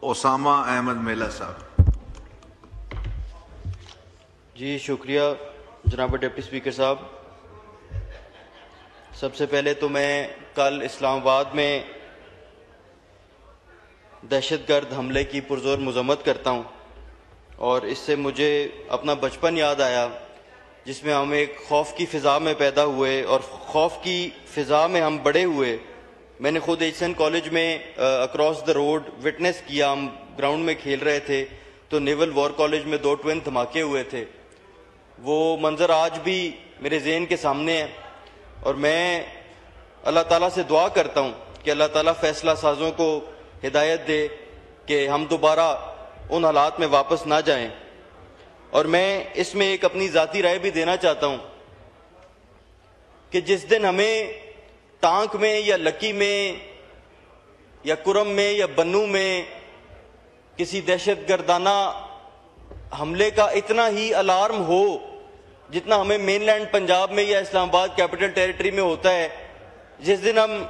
اسامہ احمد میلا صاحب. جی شکریہ جناب ڈپٹی اسپیکر صاحب. سب سے پہلے تو میں کل اسلام آباد میں دہشت گرد حملے کی پرزور مذمت کرتا ہوں، اور اس سے مجھے اپنا بچپن یاد آیا جس میں ہم ایک خوف کی فضا میں پیدا ہوئے اور خوف کی فضا میں ہم بڑے ہوئے. میں نے خود ایچ کالج میں اکراس دا روڈ وٹنس کیا. ہم گراؤنڈ میں کھیل رہے تھے تو نیول وار کالج میں 2 ٹوین دھماکے ہوئے تھے. وہ منظر آج بھی میرے ذہن کے سامنے ہے، اور میں اللہ تعالیٰ سے دعا کرتا ہوں کہ اللہ تعالیٰ فیصلہ سازوں کو ہدایت دے کہ ہم دوبارہ ان حالات میں واپس نہ جائیں. اور میں اس میں ایک اپنی ذاتی رائے بھی دینا چاہتا ہوں کہ جس دن ہمیں ٹانک میں یا لکی میں یا کرم میں یا بنو میں کسی دہشت گردانہ حملے کا اتنا ہی الارم ہو جتنا ہمیں مین لینڈ پنجاب میں یا اسلام آباد کیپٹل ٹیریٹری میں ہوتا ہے، جس دن ہم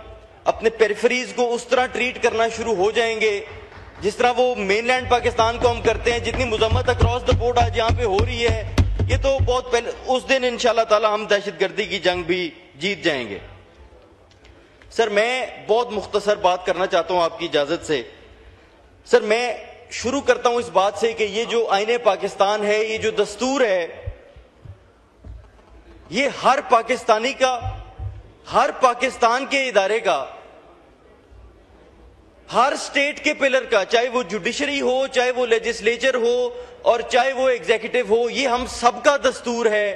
اپنے پیریفریز کو اس طرح ٹریٹ کرنا شروع ہو جائیں گے جس طرح وہ مین لینڈ پاکستان کو ہم کرتے ہیں، جتنی مذمت اکراس دا بورڈ آج یہاں پہ ہو رہی ہے، یہ تو بہت پہلے، اس دن انشاءاللہ تعالی ہم دہشت گردی کی جنگ بھی جیت جائیں گے. سر میں بہت مختصر بات کرنا چاہتا ہوں آپ کی اجازت سے. سر میں شروع کرتا ہوں اس بات سے کہ یہ جو آئین پاکستان ہے، یہ جو دستور ہے، یہ ہر پاکستانی کا، ہر پاکستان کے ادارے کا، ہر سٹیٹ کے پلر کا، چاہے وہ جوڈیشری ہو، چاہے وہ لیجسلیچر ہو، اور چاہے وہ ایگزیکٹو ہو، یہ ہم سب کا دستور ہے.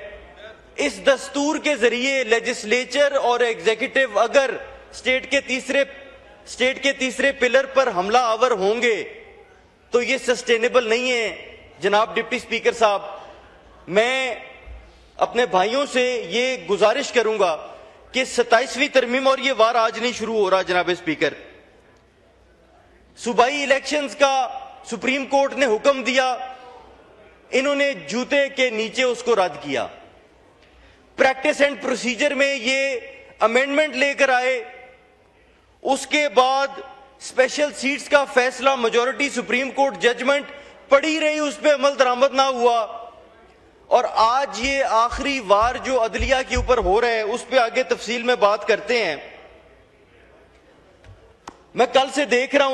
اس دستور کے ذریعے لیجسلیچر اور ایگزیکٹو اگر سٹیٹ کے تیسرے پلر پر حملہ آور ہوں گے تو یہ سسٹینیبل نہیں ہے. جناب ڈپٹی اسپیکر صاحب، میں اپنے بھائیوں سے یہ گزارش کروں گا کہ 27ویں ترمیم، اور یہ وار آج نہیں شروع ہو رہا جناب اسپیکر، صوبائی الیکشنز کا سپریم کورٹ نے حکم دیا، انہوں نے جوتے کے نیچے اس کو رد کیا. پریکٹس اینڈ پروسیجر میں یہ امینڈمنٹ لے کر آئے، اس کے بعد اسپیشل سیٹس کا فیصلہ، میجورٹی سپریم کورٹ ججمنٹ پڑی رہی، اس پہ عمل درآمد نہ ہوا، اور آج یہ آخری وار جو عدلیہ کے اوپر ہو رہا ہے اس پہ آگے تفصیل میں بات کرتے ہیں. میں کل سے دیکھ رہا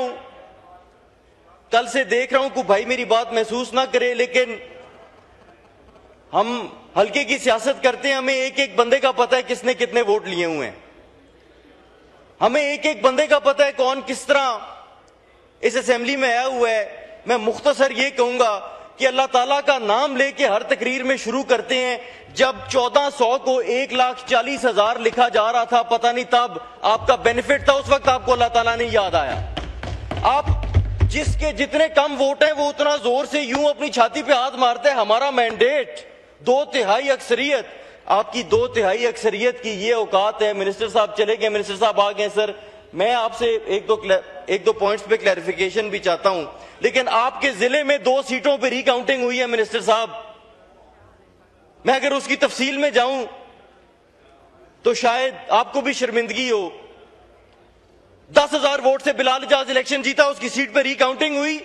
ہوں کہ بھائی میری بات محسوس نہ کرے، لیکن ہم ہلکے کی سیاست کرتے ہیں، ہمیں ایک ایک بندے کا پتہ ہے کس نے کتنے ووٹ لیے ہوئے ہیں، ہمیں ایک ایک بندے کا پتہ ہے کون کس طرح اس اسمبلی میں آیا ہوا ہے. میں مختصر یہ کہوں گا کہ اللہ تعالیٰ کا نام لے کے ہر تقریر میں شروع کرتے ہیں. جب 1400 کو 1,40,000 لکھا جا رہا تھا، پتہ نہیں تب آپ کا بینیفٹ تھا، اس وقت آپ کو اللہ تعالیٰ نے یاد آیا. آپ جس کے جتنے کم ووٹ ہیں وہ اتنا زور سے یوں اپنی چھاتی پہ ہاتھ مارتے ہیں، ہمارا مینڈیٹ 2/3 اکثریت. آپ کی 2/3 اکثریت کی یہ اوقات ہے. منسٹر صاحب چلے گئے، منسٹر صاحب آ گئے. سر میں آپ سے ایک دو پوائنٹس پہ کلیریفیکیشن بھی چاہتا ہوں، لیکن آپ کے ضلع میں 2 سیٹوں پہ ری کاؤنٹنگ ہوئی ہے منسٹر صاحب. میں اگر اس کی تفصیل میں جاؤں تو شاید آپ کو بھی شرمندگی ہو. 10,000 ووٹ سے بلال اجاز الیکشن جیتا، اس کی سیٹ پہ ری کاؤنٹنگ ہوئی،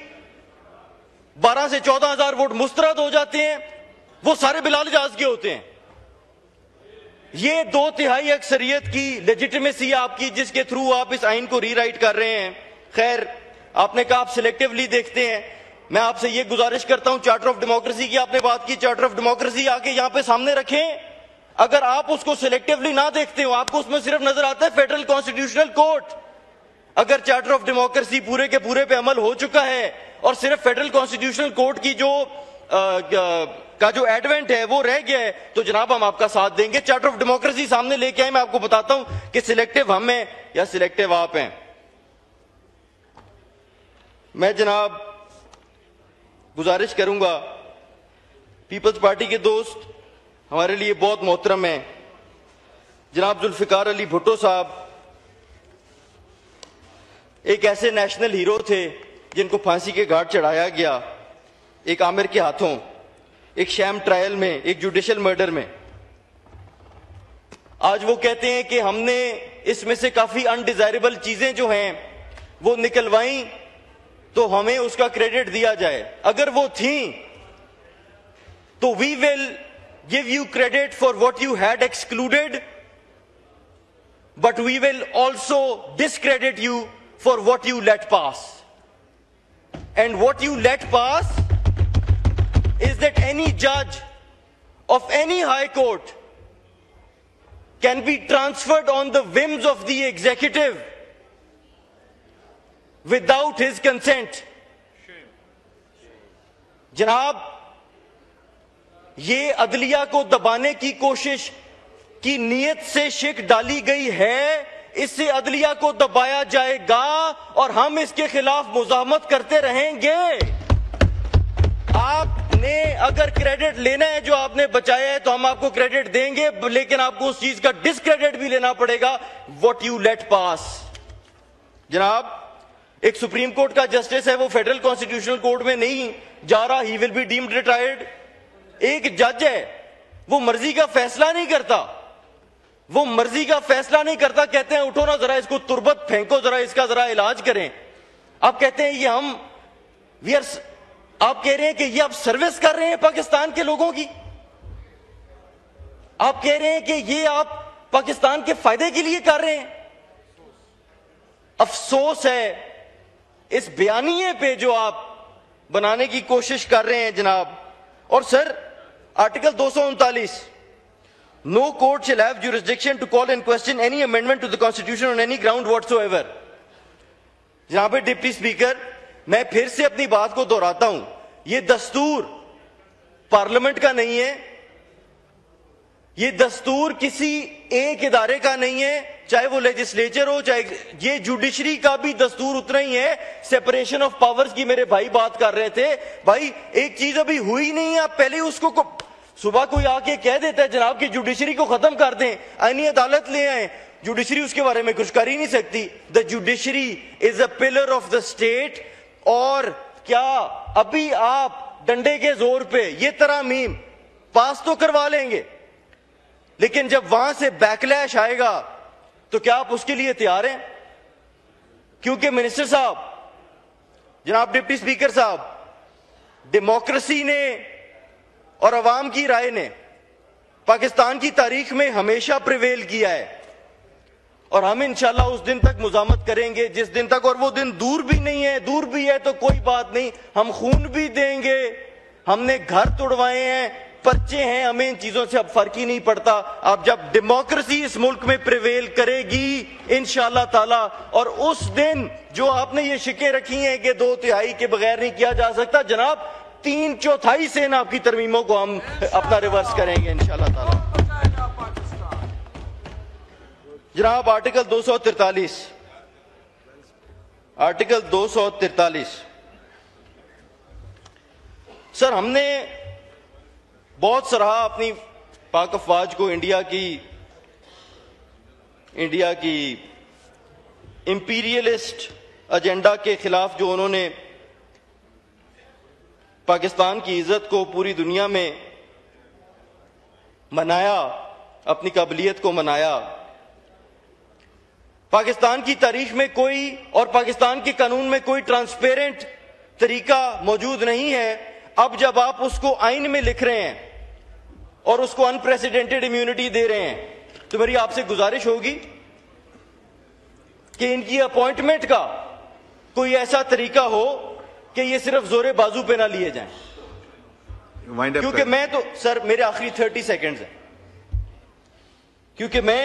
12 سے 14,000 ووٹ مسترد ہو جاتے ہیں، وہ سارے بلال اجاز کے ہوتے ہیں. یہ 2/3 اکثریت کی لیجیٹیمیسی آپ کی، جس کے تھرو آپ اس آئین کو ری رائٹ کر رہے ہیں. خیر، آپ نے کہا آپ سلیکٹیولی دیکھتے ہیں. میں آپ سے یہ گزارش کرتا ہوں، چارٹر آف ڈیموکریسی کی آپ نے بات کی، چارٹر آف ڈیموکریسی آ کے یہاں پہ سامنے رکھیں. اگر آپ اس کو سلیکٹیولی نہ دیکھتے ہو، آپ کو اس میں صرف نظر آتا ہے فیڈرل کانسٹیٹیوشنل کورٹ. اگر چارٹر آف ڈیموکریسی پورے کے پورے پہ عمل ہو چکا ہے اور صرف فیڈرل کانسٹیٹیوشنل کورٹ کی جو ایڈوینٹ ہے وہ رہ گیا ہے، تو جناب ہم آپ کا ساتھ دیں گے. چارٹر آف ڈیموکریسی سامنے لے کے آئے، میں آپ کو بتاتا ہوں کہ سلیکٹیو ہم ہیں یا سلیکٹیو آپ ہیں. میں جناب گزارش کروں گا، پیپلز پارٹی کے دوست ہمارے لیے بہت محترم ہیں، جناب ذوالفقار علی بھٹو صاحب ایک ایسے نیشنل ہیرو تھے جن کو پھانسی کے گھاٹ چڑھایا گیا ایک عامر کے ہاتھوں، ایک شیم ٹرائل میں، ایک جوڈیشل مرڈر میں. آج وہ کہتے ہیں کہ ہم نے اس میں سے کافی انڈیزائربل چیزیں جو ہیں وہ نکلوائیں تو ہمیں اس کا کریڈٹ دیا جائے. اگر وہ تھیں تو we will give you credit for what you had excluded, but we will also discredit you for what you let pass. And what you let pass is that any judge of any high court can be transferred on the whims of the executive without his consent. جناب, یہ عدلیہ کو دبانے کی کوشش کی نیت سے شک ڈالی گئی ہے, اس سے عدلیہ کو دبایا جائے گا اور ہم اس کے خلاف مزاحمت کرتے رہیں گے. آپ نے اگر کریڈٹ لینا ہے جو آپ نے بچایا ہے تو ہم آپ کو کریڈٹ دیں گے, لیکن آپ کو اس چیز کا ڈسکریڈٹ بھی لینا پڑے گا, واٹ یو لیٹ پاس. جناب, ایک سپریم کورٹ کا جسٹس ہے, وہ فیڈرل کانسٹیٹیوشنل کورٹ میں نہیں جا رہا, ہی ول بی ڈیمڈ ریٹائرڈ. ایک جج ہے, وہ مرضی کا فیصلہ نہیں کرتا, وہ مرضی کا فیصلہ نہیں کرتا. کہتے ہیں اٹھو نا ذرا اس کو تربت پھینکو, ذرا اس کا ذرا علاج کریں. آپ کہتے ہیں یہ ہم آپ کہہ رہے ہیں کہ یہ آپ سروس کر رہے ہیں پاکستان کے لوگوں کی, آپ کہہ رہے ہیں کہ یہ آپ پاکستان کے فائدے کے لیے کر رہے ہیں. افسوس ہے اس بیانیے پہ جو آپ بنانے کی کوشش کر رہے ہیں جناب. اور سر, article 239, no court shall have jurisdiction to call in question any amendment to the constitution on any ground whatsoever. جناب ڈپٹی اسپیکر, میں پھر سے اپنی بات کو دہراتا ہوں, یہ دستور پارلیمنٹ کا نہیں ہے, یہ دستور کسی ایک ادارے کا نہیں ہے, چاہے وہ لیجسلیچر ہو, چاہے یہ جوڈیشری کا بھی دستور اتنا ہی ہے. سیپریشن آف پاورز کی میرے بھائی بات کر رہے تھے, بھائی ایک چیز ابھی ہوئی نہیں ہے, آپ پہلے اس کو صبح کوئی آ کے کہہ دیتا ہے جناب کہ جوڈیشری کو ختم کر دیں, آئینی عدالت لے آئیں, جوڈیشری اس کے بارے میں کچھ کر ہی نہیں سکتی. The judiciary is a pillar of the state. اور کیا ابھی آپ ڈنڈے کے زور پہ یہ ترامیم پاس تو کروا لیں گے, لیکن جب وہاں سے بیک لیش آئے گا تو کیا آپ اس کے لیے تیار ہیں؟ کیونکہ منسٹر صاحب, جناب ڈپٹی اسپیکر صاحب, ڈیموکریسی نے اور عوام کی رائے نے پاکستان کی تاریخ میں ہمیشہ پریویل کیا ہے, اور ہم انشاءاللہ اس دن تک مزاحمت کریں گے جس دن تک, اور وہ دن دور بھی نہیں ہے, دور بھی ہے تو کوئی بات نہیں, ہم خون بھی دیں گے, ہم نے گھر توڑوائے ہیں, پرچے ہیں, ہمیں ان چیزوں سے اب فرق ہی نہیں پڑتا. اب جب ڈیموکریسی اس ملک میں پریویل کرے گی انشاءاللہ تعالی, اور اس دن جو آپ نے یہ شکیں رکھی ہیں کہ 2/3 کے بغیر نہیں کیا جا سکتا, جناب 3/4 سے آپ کی ترمیموں کو ہم اپنا ریورس کریں گے انشاءاللہ تعالی. جناب آرٹیکل 243, آرٹیکل 243, سر ہم نے بہت سراہا اپنی پاک افواج کو, انڈیا کی امپیریلسٹ ایجنڈا کے خلاف جو انہوں نے پاکستان کی عزت کو پوری دنیا میں منایا, اپنی قابلیت کو منایا. پاکستان کی تاریخ میں کوئی اور پاکستان کے قانون میں کوئی ٹرانسپیرنٹ طریقہ موجود نہیں ہے. اب جب آپ اس کو آئین میں لکھ رہے ہیں اور اس کو انپریسیڈنٹڈ امیونٹی دے رہے ہیں, تو میری آپ سے گزارش ہوگی کہ ان کی اپوائنٹمنٹ کا کوئی ایسا طریقہ ہو کہ یہ صرف زور بازو پہ نہ لیے جائیں. کیونکہ میں تو سر, میرے آخری 30 سیکنڈز ہیں, کیونکہ میں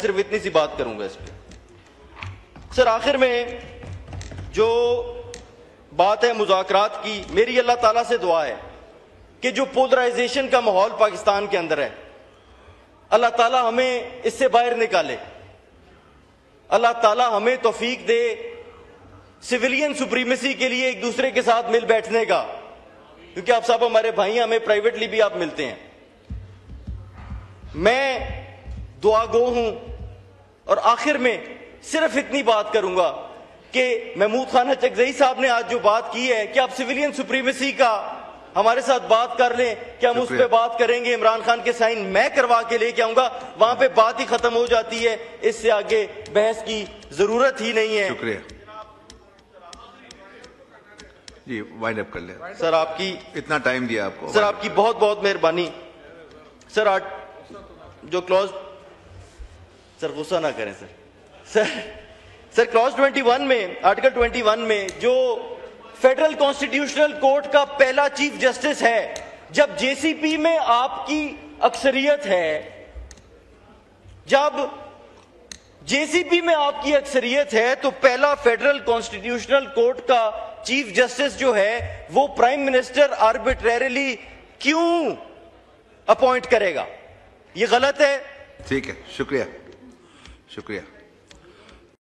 صرف اتنی سی بات کروں گا اس پہ. سر آخر میں جو بات ہے مذاکرات کی, میری اللہ تعالیٰ سے دعا ہے کہ جو پولرائزیشن کا ماحول پاکستان کے اندر ہے, اللہ تعالیٰ ہمیں اس سے باہر نکالے, اللہ تعالیٰ ہمیں توفیق دے سویلین سپریمیسی کے لیے ایک دوسرے کے ساتھ مل بیٹھنے کا, کیونکہ آپ صاحب ہمارے بھائی ہیں, ہمیں پرائیویٹلی بھی آپ ملتے ہیں. میں دعا گو ہوں, اور آخر میں صرف اتنی بات کروں گا کہ محمود خان چکزئی صاحب نے آج جو بات کی ہے کہ آپ سویلین سپریمیسی کا ہمارے ساتھ بات کر لیں کہ ہم اس پہ بات کریں گے. عمران خان کے سائن میں کروا کے لے کے آؤں گا, وہاں پہ بات ہی ختم ہو جاتی ہے. اس سے آگے بحث کی ضرورت ہی نہیں ہے. شکریہ جی, وائنڈ اپ کر لیں سر. آپ کی اتنا ٹائم دیا آپ کو. سر آپ کی بہت بہت مہربانی. سر جو کلوز, سر غصہ نہ کریں سر. سر کلوز 21 میں, آرٹیکل 21 میں جو فیڈرل کانسٹیٹیوشنل کورٹ کا پہلا چیف جسٹس ہے, جب جے سی پی میں آپ کی اکثریت ہے, جب جے سی پی میں آپ کی اکثریت ہے, تو پہلا فیڈرل کانسٹیٹیوشنل کورٹ کا چیف جسٹس جو ہے وہ پرائم منسٹر آربیٹریریلی کیوں اپوائنٹ کرے گا؟ یہ غلط ہے. ٹھیک ہے, شکریہ شکریہ.